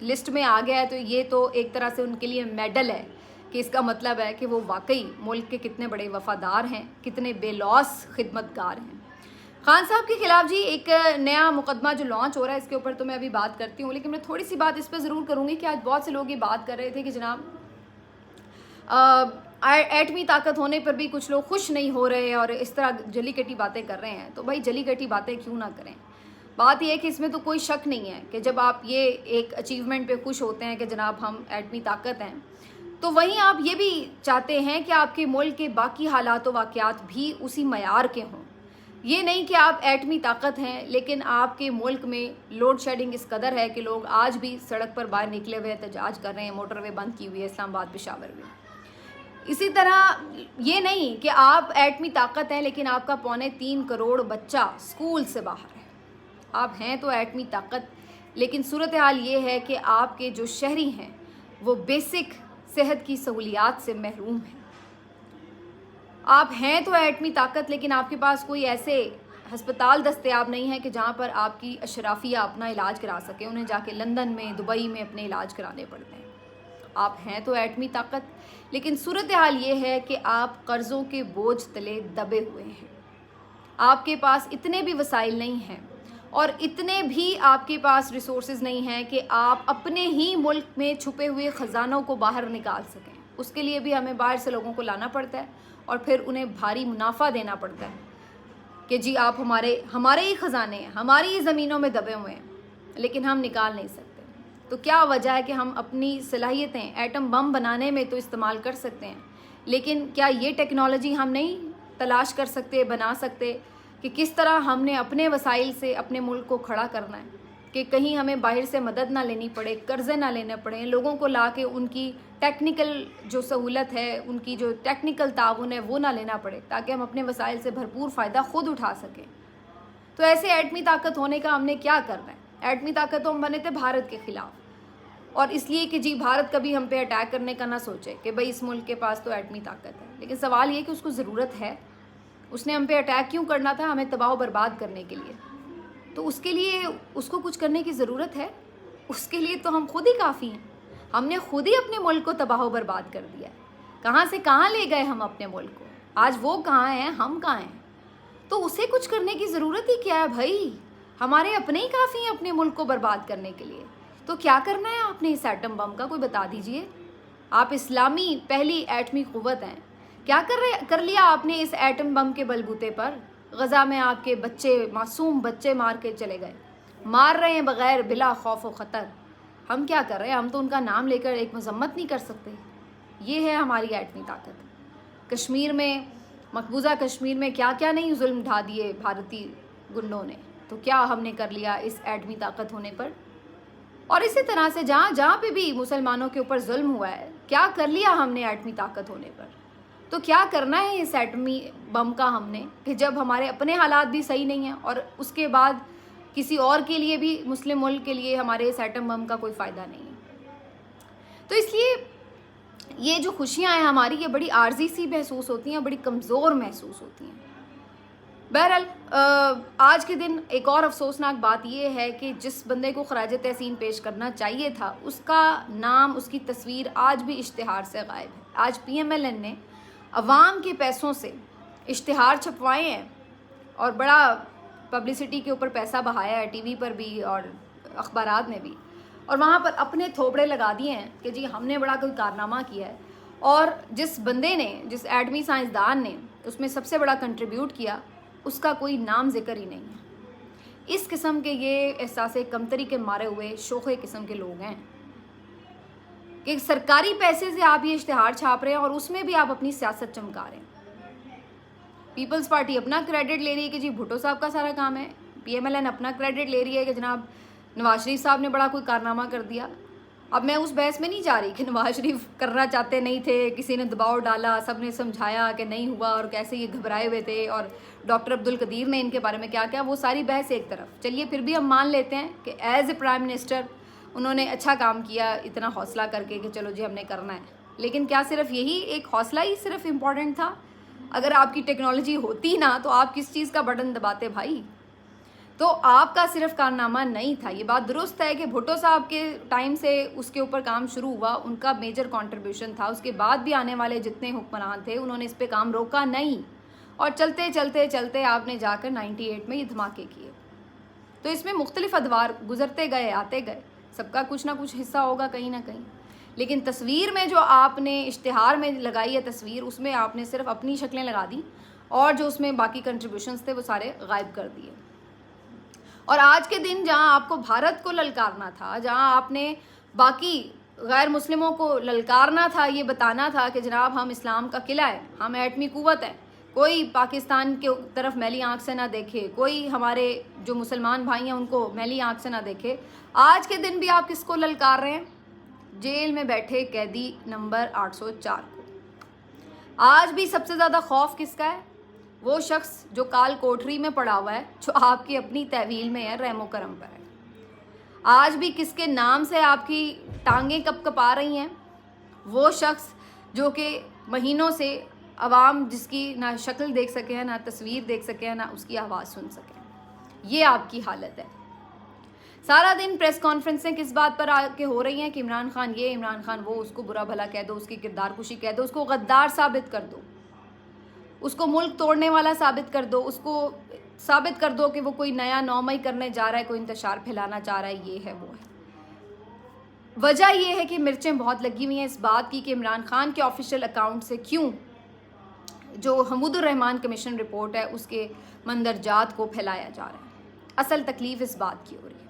List میں آ گیا ہے تو یہ تو ایک طرح سے ان کے لیے میڈل ہے کہ اس کا مطلب ہے کہ وہ واقعی ملک کے کتنے بڑے وفادار ہیں, کتنے بے لوث خدمتگار ہیں. خان صاحب کے خلاف جی ایک نیا مقدمہ جو لانچ ہو رہا ہے, اس کے اوپر تو میں ابھی بات کرتی ہوں, لیکن میں تھوڑی سی بات اس پہ ضرور کروں گی کہ آج بہت سے لوگ یہ بات کر رہے تھے کہ جناب ایٹمی طاقت ہونے پر بھی کچھ لوگ خوش نہیں ہو رہے اور اس طرح جلی کٹی باتیں کر رہے ہیں. تو بھائی جلی کٹی باتیں کیوں نہ کریں, بات یہ ہے کہ اس میں تو کوئی شک نہیں ہے کہ جب آپ یہ ایک اچیومنٹ پہ خوش ہوتے ہیں کہ جناب ہم ایٹمی طاقت ہیں, تو وہیں آپ یہ بھی چاہتے ہیں کہ آپ کے ملک کے باقی حالات و واقعات بھی اسی معیار کے ہوں. یہ نہیں کہ آپ ایٹمی طاقت ہیں لیکن آپ کے ملک میں لوڈ شیڈنگ اس قدر ہے کہ لوگ آج بھی سڑک پر باہر نکلے ہوئے احتجاج کر رہے ہیں, موٹر وے بند کی ہوئی ہے اسلام آباد پشاور میں. اسی طرح یہ نہیں کہ آپ ایٹمی طاقت ہیں لیکن آپ کا 3.25 کروڑ بچہ اسکول سے باہر ہے. آپ ہیں تو ایٹمی طاقت لیکن صورتحال یہ ہے کہ آپ کے جو شہری ہیں وہ بیسک صحت کی سہولیات سے محروم ہیں. آپ ہیں تو ایٹمی طاقت لیکن آپ کے پاس کوئی ایسے ہسپتال دستیاب نہیں ہے کہ جہاں پر آپ کی اشرافیہ اپنا علاج کرا سکے, انہیں جا کے لندن میں دبئی میں اپنے علاج کرانے پڑتے ہیں. آپ ہیں تو ایٹمی طاقت لیکن صورتحال یہ ہے کہ آپ قرضوں کے بوجھ تلے دبے ہوئے ہیں. آپ کے پاس اتنے بھی وسائل نہیں ہیں اور اتنے بھی آپ کے پاس ریسورسز نہیں ہیں کہ آپ اپنے ہی ملک میں چھپے ہوئے خزانوں کو باہر نکال سکیں. اس کے لیے بھی ہمیں باہر سے لوگوں کو لانا پڑتا ہے اور پھر انہیں بھاری منافع دینا پڑتا ہے کہ جی آپ ہمارے ہی خزانے ہیں, ہماری ہی زمینوں میں دبے ہوئے ہیں لیکن ہم نکال نہیں سکتے. تو کیا وجہ ہے کہ ہم اپنی صلاحیتیں ایٹم بم بنانے میں تو استعمال کر سکتے ہیں لیکن کیا یہ ٹیکنالوجی ہم نہیں تلاش کر سکتے, بنا سکتے کہ کس طرح ہم نے اپنے وسائل سے اپنے ملک کو کھڑا کرنا ہے کہ کہیں ہمیں باہر سے مدد نہ لینی پڑے, قرضے نہ لینے پڑیں, لوگوں کو لا کے ان کی ٹیکنیکل جو سہولت ہے, ان کی جو ٹیکنیکل تعاون ہے وہ نہ لینا پڑے تاکہ ہم اپنے وسائل سے بھرپور فائدہ خود اٹھا سکیں. تو ایسے ایٹمی طاقت ہونے کا ہم نے کیا کرنا ہے؟ ایٹمی طاقت تو ہم بنے تھے بھارت کے خلاف اور اس لیے کہ جی بھارت کبھی ہم پہ اٹیک کرنے کا نہ سوچے کہ بھئی اس ملک کے پاس تو ایٹمی طاقت ہے. لیکن سوال یہ کہ اس کو ضرورت ہے, اس نے ہم پہ اٹیک کیوں کرنا تھا؟ ہمیں تباہ و برباد کرنے کے لیے. تو اس کے لیے اس کو کچھ کرنے کی ضرورت ہے؟ اس کے لیے تو ہم خود ہی کافی ہیں. ہم نے خود ہی اپنے ملک کو تباہ و برباد کر دیا ہے. کہاں سے کہاں لے گئے ہم اپنے ملک کو, آج وہ کہاں ہیں, ہم کہاں ہیں. تو اسے کچھ کرنے کی ضرورت ہی کیا ہے بھائی؟ ہمارے اپنے ہی کافی ہیں اپنے ملک کو برباد کرنے کے لیے. تو کیا کرنا ہے آپ نے اس ایٹم بم کا, کوئی بتا دیجئے. آپ اسلامی پہلی ایٹمی قوت ہیں, کیا کر لیا آپ نے اس ایٹم بم کے بلبوتے پر؟ غزہ میں آپ کے بچے, معصوم بچے مار کے چلے گئے, مار رہے ہیں بغیر بلا خوف و خطر. ہم کیا کر رہے ہیں؟ ہم تو ان کا نام لے کر ایک مذمت نہیں کر سکتے. یہ ہے ہماری ایٹمی طاقت. کشمیر میں, مقبوضہ کشمیر میں کیا کیا نہیں ظلم ڈھا دیے بھارتی گنڈوں نے, تو کیا ہم نے کر لیا اس ایٹمی طاقت ہونے پر؟ اور اسی طرح سے جہاں پہ بھی مسلمانوں کے اوپر ظلم ہوا ہے, کیا کر لیا ہم نے ایٹمی طاقت ہونے پر؟ تو کیا کرنا ہے اس ایٹمی بم کا ہم نے کہ جب ہمارے اپنے حالات بھی صحیح نہیں ہیں اور اس کے بعد کسی اور کے لیے بھی, مسلم ملک کے لیے ہمارے اس ایٹم بم کا کوئی فائدہ نہیں ہے. تو اس لیے یہ جو خوشیاں ہیں ہماری, یہ بڑی عارضی سی محسوس ہوتی ہیں, بڑی کمزور محسوس ہوتی ہیں. بہرحال آج کے دن ایک اور افسوسناک بات یہ ہے کہ جس بندے کو خراج تحسین پیش کرنا چاہیے تھا, اس کا نام, اس کی تصویر آج بھی اشتہار سے غائب ہے. آج PMLN نے عوام کے پیسوں سے اشتہار چھپوائے ہیں اور بڑا پبلسٹی کے اوپر پیسہ بہایا ہے, ٹی وی پر بھی اور اخبارات میں بھی, اور وہاں پر اپنے تھوبڑے لگا دیے ہیں کہ جی ہم نے بڑا کوئی کارنامہ کیا ہے. اور جس بندے نے, جس ایٹمی سائنسدان نے اس میں سب سے بڑا کنٹریبیوٹ کیا, اس کا کوئی نام ذکر ہی نہیں ہے. اس قسم کے یہ احساس کمتری کے مارے ہوئے شوخے قسم کے لوگ ہیں کہ سرکاری پیسے سے آپ یہ اشتہار چھاپ رہے ہیں اور اس میں بھی آپ اپنی سیاست چمکا رہے ہیں. پیپلز پارٹی اپنا کریڈٹ لے رہی ہے کہ جی بھٹو صاحب کا سارا کام ہے, PMLN اپنا کریڈٹ لے رہی ہے کہ جناب نواز شریف صاحب نے بڑا کوئی کارنامہ کر دیا. اب میں اس بحث میں نہیں جا رہی کہ نواز شریف کرنا چاہتے نہیں تھے, کسی نے دباؤ ڈالا, سب نے سمجھایا کہ نہیں ہوا اور کیسے یہ گھبرائے ہوئے تھے, اور ڈاکٹر عبدالقدیر نے ان کے بارے میں کیا کیا, وہ ساری بحث ایک طرف. چلیے پھر بھی ہم مان لیتے ہیں کہ ایز اے پرائم منسٹر انہوں نے اچھا کام کیا اتنا حوصلہ کر کے کہ چلو جی ہم نے کرنا ہے. لیکن کیا صرف یہی ایک حوصلہ ہی صرف امپورٹنٹ تھا؟ اگر آپ کی ٹیکنالوجی ہوتی نا تو آپ کس چیز کا بٹن دباتے بھائی؟ تو آپ کا صرف کارنامہ نہیں تھا. یہ بات درست ہے کہ بھٹو صاحب کے ٹائم سے اس کے اوپر کام شروع ہوا, ان کا میجر کنٹریبیوشن تھا. اس کے بعد بھی آنے والے جتنے حکمران تھے انہوں نے اس پہ کام روکا نہیں, اور چلتے چلتے چلتے آپ نے جا کر 98 میں یہ دھماکے کیے. تو اس میں مختلف ادوار گزرتے گئے, آتے گئے, سب کا کچھ نہ کچھ حصہ ہوگا کہیں نہ کہیں. لیکن تصویر میں جو آپ نے اشتہار میں لگائی ہے تصویر, اس میں آپ نے صرف اپنی شکلیں لگا دیں, اور جو اس میں باقی کنٹریبیوشنز تھے وہ سارے غائب کر دیے. اور آج کے دن جہاں آپ کو بھارت کو للکارنا تھا, جہاں آپ نے باقی غیر مسلموں کو للکارنا تھا, یہ بتانا تھا کہ جناب ہم اسلام کا قلعہ ہے, ہم ایٹمی قوت ہیں, کوئی پاکستان کے طرف میلی آنکھ سے نہ دیکھے, کوئی ہمارے جو مسلمان بھائی ہیں ان کو میلی آنکھ سے نہ دیکھے. آج کے دن بھی آپ کس کو للکار رہے ہیں؟ جیل میں بیٹھے قیدی نمبر 804 کو. آج بھی سب سے زیادہ خوف کس کا ہے؟ وہ شخص جو کال کوٹری میں پڑا ہوا ہے, جو آپ کی اپنی تحویل میں ہے, رحم و کرم پر ہے. آج بھی کس کے نام سے آپ کی ٹانگیں کپ کپا رہی ہیں؟ وہ شخص جو کہ مہینوں سے عوام جس کی نہ شکل دیکھ سکے ہیں, نہ تصویر دیکھ سکے ہیں, نہ اس کی آواز سن سکے. یہ آپ کی حالت ہے. سارا دن پریس کانفرنسیں کس بات پر آ کے ہو رہی ہیں کہ عمران خان یہ, عمران خان وہ, اس کو برا بھلا کہہ دو, اس کی کردار کشی کہہ دو, اس کو غدار ثابت کر دو, اس کو ملک توڑنے والا ثابت کر دو, اس کو ثابت کر دو کہ وہ کوئی نیا نومئی کرنے جا رہا ہے, کوئی انتشار پھیلانا چاہ رہا ہے, یہ ہے وہ ہے. وجہ یہ ہے کہ مرچیں بہت لگی ہوئی ہیں اس بات کی کہ عمران خان کے آفیشیل اکاؤنٹ سے کیوں جو حمود الرحمان کمیشن رپورٹ ہے اس کے مندرجات کو پھیلایا جا رہا ہے. اصل تکلیف اس بات کی ہو رہی ہے.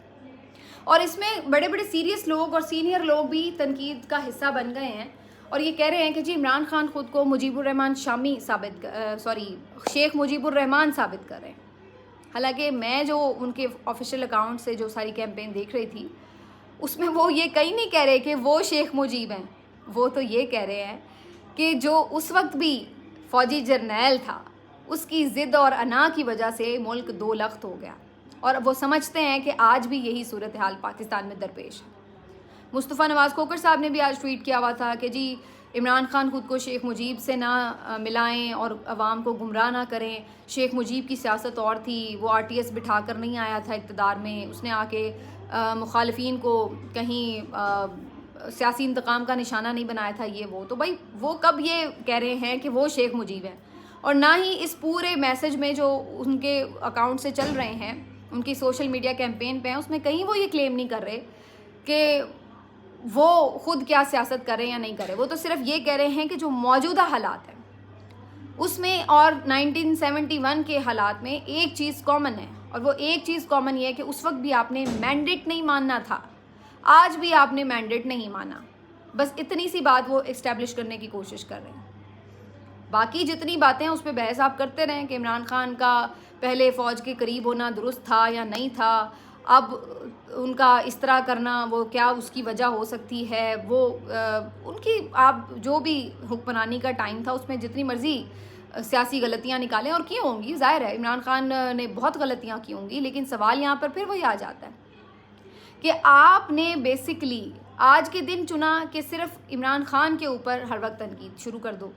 اور اس میں بڑے بڑے سیریس لوگ اور سینئر لوگ بھی تنقید کا حصہ بن گئے ہیں, اور یہ کہہ رہے ہیں کہ جی عمران خان خود کو مجیب الرحمان شامی شیخ مجیب الرحمان ثابت کر رہے ہیں. حالانکہ میں جو ان کے آفیشیل اکاؤنٹ سے جو ساری کیمپین دیکھ رہی تھی, اس میں وہ یہ کہیں نہیں کہہ رہے کہ وہ شیخ مجیب ہیں. وہ تو یہ کہہ رہے ہیں کہ جو اس وقت بھی فوجی جرنیل تھا, اس کی ضد اور انا کی وجہ سے ملک دو لخت ہو گیا, اور وہ سمجھتے ہیں کہ آج بھی یہی صورتحال پاکستان میں درپیش ہے. مصطفیٰ نواز کھوکھر صاحب نے بھی آج ٹویٹ کیا ہوا تھا کہ جی عمران خان خود کو شیخ مجیب سے نہ ملائیں اور عوام کو گمراہ نہ کریں. شیخ مجیب کی سیاست اور تھی, وہ RTS بٹھا کر نہیں آیا تھا اقتدار میں, اس نے آ کے مخالفین کو کہیں سیاسی انتقام کا نشانہ نہیں بنایا تھا, یہ وہ. تو بھائی وہ کب یہ کہہ رہے ہیں کہ وہ شیخ مجیب ہیں, اور نہ ہی اس پورے میسج میں جو ان کے اکاؤنٹ سے چل رہے ہیں, ان کی سوشل میڈیا کیمپین پہ ہیں, اس میں کہیں وہ یہ کلیم نہیں کر رہے کہ وہ خود کیا سیاست کریں یا نہیں کریں. وہ تو صرف یہ کہہ رہے ہیں کہ جو موجودہ حالات ہیں اس میں اور 1971 کے حالات میں ایک چیز کامن ہے, اور وہ ایک چیز کامن یہ ہے کہ اس وقت بھی آپ نے مینڈیٹ نہیں ماننا تھا, آج بھی آپ نے مینڈیٹ نہیں مانا. بس اتنی سی بات وہ اسٹیبلش کرنے کی کوشش کر رہے ہیں. باقی جتنی باتیں اس پہ بحث آپ کرتے رہیں کہ عمران خان کا پہلے فوج کے قریب ہونا درست تھا یا نہیں تھا, اب ان کا اس طرح کرنا وہ کیا اس کی وجہ ہو سکتی ہے, وہ ان کی آپ جو بھی حکمرانی کا ٹائم تھا اس میں جتنی مرضی سیاسی غلطیاں نکالیں, اور کی ہوں گی, ظاہر ہے عمران خان نے بہت غلطیاں کی ہوں گی, لیکن سوال یہاں پر پھر وہی آ جاتا ہے کہ آپ نے بیسکلی آج کے دن چنا کہ صرف عمران خان کے اوپر ہر وقت تنقید شروع کر دو.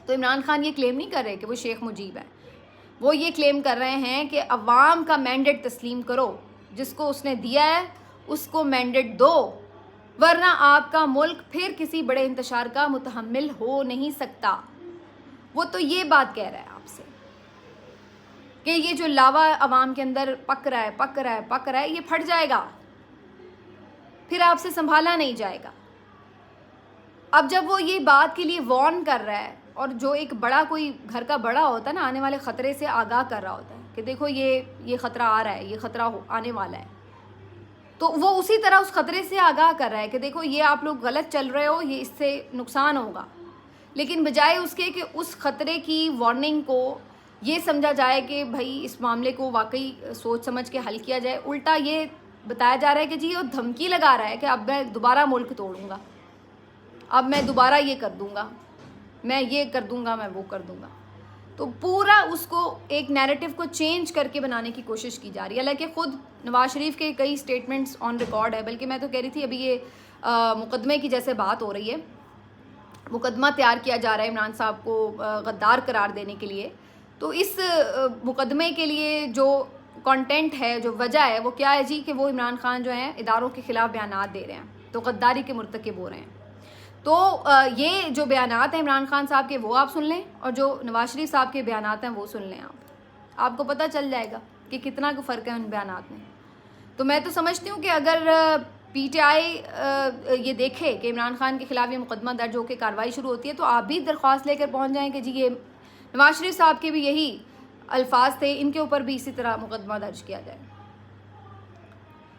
تو عمران خان یہ کلیم نہیں کر رہے کہ وہ شیخ مجیب ہے, وہ یہ کلیم کر رہے ہیں کہ عوام کا مینڈیٹ تسلیم کرو, جس کو اس نے دیا ہے اس کو مینڈیٹ دو, ورنہ آپ کا ملک پھر کسی بڑے انتشار کا متحمل ہو نہیں سکتا. وہ تو یہ بات کہہ رہا ہے آپ سے کہ یہ جو لاوا عوام کے اندر پک رہا ہے, یہ پھٹ جائے گا, پھر آپ سے سنبھالا نہیں جائے گا. اب جب وہ یہ بات کے لیے وارن کر رہا ہے, اور جو ایک بڑا کوئی گھر کا بڑا ہوتا ہے نا, آنے والے خطرے سے آگاہ کر رہا ہوتا ہے کہ دیکھو یہ خطرہ آ رہا ہے, یہ خطرہ آنے والا ہے, تو وہ اسی طرح اس خطرے سے آگاہ کر رہا ہے کہ دیکھو یہ آپ لوگ غلط چل رہے ہو, یہ اس سے نقصان ہوگا. لیکن بجائے اس کے کہ اس خطرے کی وارننگ کو یہ سمجھا جائے کہ بھائی اس معاملے کو واقعی سوچ سمجھ کے حل کیا جائے, الٹا یہ بتایا جا رہا ہے کہ جی وہ دھمکی لگا رہا ہے کہ اب میں دوبارہ ملک توڑوں گا, اب میں دوبارہ یہ کر دوں گا, میں یہ کر دوں گا, میں وہ کر دوں گا. تو پورا اس کو ایک نیریٹو کو چینج کر کے بنانے کی کوشش کی جا رہی ہے. حالانکہ خود نواز شریف کے کئی سٹیٹمنٹس آن ریکارڈ ہے, بلکہ میں تو کہہ رہی تھی ابھی یہ مقدمے کی جیسے بات ہو رہی ہے, مقدمہ تیار کیا جا رہا ہے عمران صاحب کو غدار قرار دینے کے لیے. تو اس مقدمے کے لیے جو کانٹینٹ ہے, جو وجہ ہے وہ کیا ہے جی, کہ وہ عمران خان جو ہیں اداروں کے خلاف بیانات دے رہے ہیں, تو غداری کے مرتکب ہو رہے ہیں. تو یہ جو بیانات ہیں عمران خان صاحب کے وہ آپ سن لیں, اور جو نواز شریف صاحب کے بیانات ہیں وہ سن لیں. آپ کو پتہ چل جائے گا کہ کتنا کو فرق ہے ان بیانات میں. تو میں تو سمجھتی ہوں کہ اگر پی ٹی آئی یہ دیکھے کہ عمران خان کے خلاف یہ مقدمہ درج ہو کے کارروائی شروع ہوتی ہے, تو آپ بھی درخواست لے کر پہنچ جائیں کہ جی یہ نواز شریف صاحب کے بھی یہی الفاظ تھے, ان کے اوپر بھی اسی طرح مقدمہ درج کیا جائے.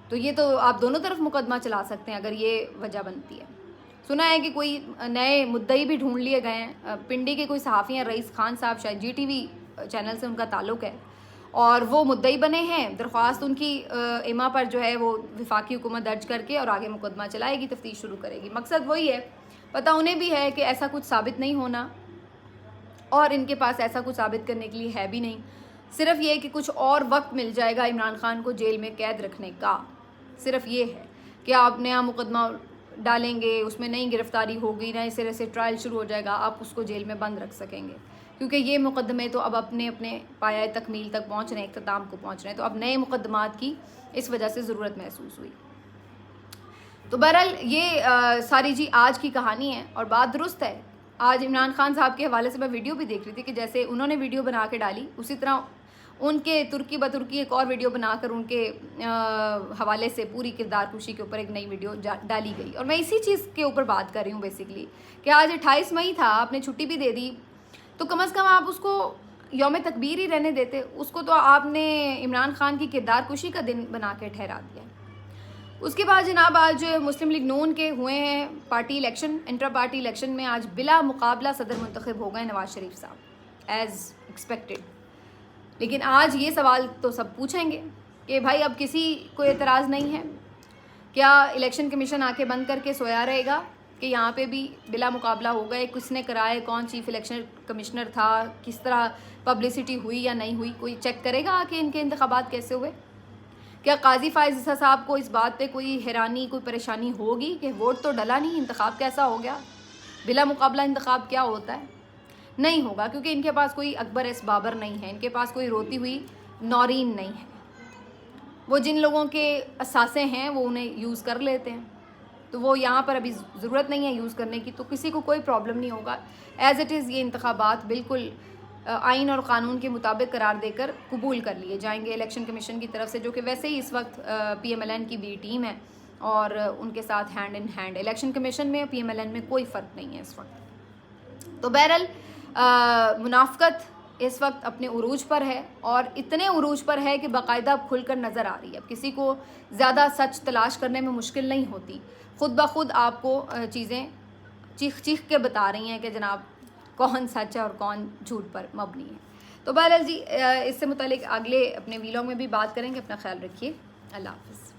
تو یہ تو آپ دونوں طرف مقدمہ چلا سکتے ہیں اگر یہ وجہ بنتی ہے. سنا ہے کہ کوئی نئے مدعی بھی ڈھونڈ لیے گئے ہیں, پنڈی کے کوئی صحافی ہیں, رئیس خان صاحب, شاید جی ٹی وی چینل سے ان کا تعلق ہے, اور وہ مدعی بنے ہیں. درخواست ان کی ایما پر جو ہے وہ وفاقی حکومت درج کر کے اور آگے مقدمہ چلائے گی, تفتیش شروع کرے گی. مقصد وہی ہے, پتہ انہیں بھی ہے کہ ایسا کچھ ثابت نہیں ہونا, اور ان کے پاس ایسا کچھ ثابت کرنے کے لیے ہے بھی نہیں. صرف یہ کہ کچھ اور وقت مل جائے گا عمران خان کو جیل میں قید رکھنے کا. صرف یہ ہے کہ آپ نیا مقدمہ ڈالیں گے, اس میں نئی گرفتاری ہوگی, نئے سرے سے ٹرائل شروع ہو جائے گا, آپ اس کو جیل میں بند رکھ سکیں گے, کیونکہ یہ مقدمے تو اب اپنے پایہ تکمیل تک پہنچ رہے ہیں, اختتام کو پہنچ رہے ہیں. تو اب نئے مقدمات کی اس وجہ سے ضرورت محسوس ہوئی. تو بہرحال یہ ساری جی آج کی کہانی ہے, اور بات درست ہے. آج عمران خان صاحب کے حوالے سے میں ویڈیو بھی دیکھ رہی تھی کہ جیسے انہوں نے ویڈیو بنا کے ڈالی, اسی طرح ان کے ترکی بترکی ایک اور ویڈیو بنا کر ان کے حوالے سے پوری کردار کشی کے اوپر ایک نئی ویڈیو ڈالی گئی. اور میں اسی چیز کے اوپر بات کر رہی ہوں بیسیکلی, کہ آج 28 مئی تھا, آپ نے چھٹی بھی دے دی, تو کم از کم آپ اس کو یوم تکبیر ہی رہنے دیتے. اس کو تو آپ نے عمران خان کی کردار کشی کا دن بنا کے ٹھہرا دیا. اس کے بعد جناب آج مسلم لیگ نون کے ہوئے ہیں party election, inter party election میں آج بلا مقابلہ صدر منتخب ہو گئے نواز شریف صاحب, ایز ایکسپیکٹڈ. لیکن آج یہ سوال تو سب پوچھیں گے کہ بھائی اب کسی کو اعتراض نہیں ہے کیا؟ الیکشن کمیشن آ کے بند کر کے سویا رہے گا کہ یہاں پہ بھی بلا مقابلہ ہو گئے, کس نے کرائے, کون چیف الیکشن کمشنر تھا, کس طرح پبلسٹی ہوئی یا نہیں ہوئی, کوئی چیک کرے گا کہ ان کے انتخابات کیسے ہوئے؟ کیا قاضی فائز عیسیٰ صاحب کو اس بات پہ کوئی حیرانی, کوئی پریشانی ہوگی کہ ووٹ تو ڈلا نہیں, انتخاب کیسا ہو گیا؟ بلا مقابلہ انتخاب کیا ہوتا ہے؟ نہیں ہوگا, کیونکہ ان کے پاس کوئی اکبر ایس بابر نہیں ہے, ان کے پاس کوئی روتی ہوئی نورین نہیں ہے. وہ جن لوگوں کے اثاثے ہیں وہ انہیں یوز کر لیتے ہیں, تو وہ یہاں پر ابھی ضرورت نہیں ہے یوز کرنے کی, تو کسی کو کوئی پرابلم نہیں ہوگا. ایز اٹ از یہ انتخابات بالکل آئین اور قانون کے مطابق قرار دے کر قبول کر لیے جائیں گے الیکشن کمیشن کی طرف سے, جو کہ ویسے ہی اس وقت پی ایم ایل این کی بھی ٹیم ہے, اور ان کے ساتھ hand in hand. Election commission میں پی ایم ایل این میں کوئی فرق نہیں ہے اس وقت. تو بہرحال منافقت اس وقت اپنے عروج پر ہے, اور اتنے عروج پر ہے کہ باقاعدہ کھل کر نظر آ رہی ہے. اب کسی کو زیادہ سچ تلاش کرنے میں مشکل نہیں ہوتی, خود بخود آپ کو چیزیں چیخ چیخ کے بتا رہی ہیں کہ جناب کون سچ ہے اور کون جھوٹ پر مبنی ہے. تو بہرحال جی اس سے متعلق اگلے اپنے ویلاگ میں بھی بات کریں گے. اپنا خیال رکھیے. اللہ حافظ.